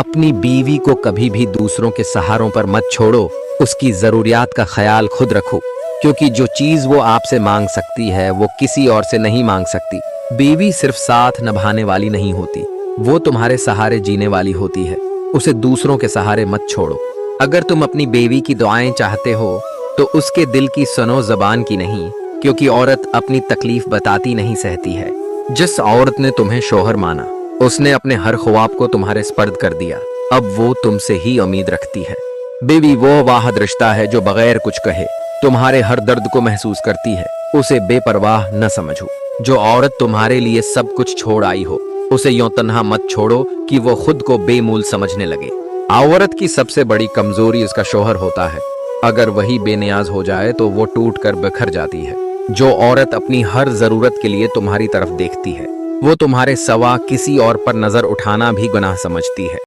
अपनी बीवी को कभी भी दूसरों के सहारों पर मत छोड़ो, उसकी जरूरियात का ख्याल खुद रखो, क्योंकि जो चीज वो आपसे मांग सकती है वो किसी और से नहीं मांग सकती। बीवी सिर्फ साथ निभाने वाली नहीं होती, वो तुम्हारे सहारे जीने वाली होती है। उसे दूसरों के सहारे मत छोड़ो। अगर तुम अपनी बीवी की दुआएं चाहते हो तो उसके दिल की सुनो, जबान की नहीं, क्योंकि औरत अपनी तकलीफ बताती नहीं सहती है। जिस औरत ने तुम्हें शोहर माना, उसने अपने हर ख्वाब को तुम्हारे स्पर्द कर दिया। अब वो तुमसे ही उम्मीद रखती है। बीवी वो वाहिद रिश्ता है जो बगैर कुछ कहे तुम्हारे हर दर्द को महसूस करती है। उसे बेपरवाह न समझो। जो औरत तुम्हारे लिए सब कुछ छोड़ आई हो, उसे यूं तन्हा मत छोड़ो कि वो खुद को बेमूल समझने लगे। औरत की सबसे बड़ी कमजोरी उसका शोहर होता है। अगर वही बेनियाज हो जाए तो वो टूट कर बिखर जाती है। जो औरत अपनी हर जरूरत के लिए तुम्हारी तरफ देखती है, वो तुम्हारे सवा किसी और पर नजर उठाना भी गुनाह समझती है।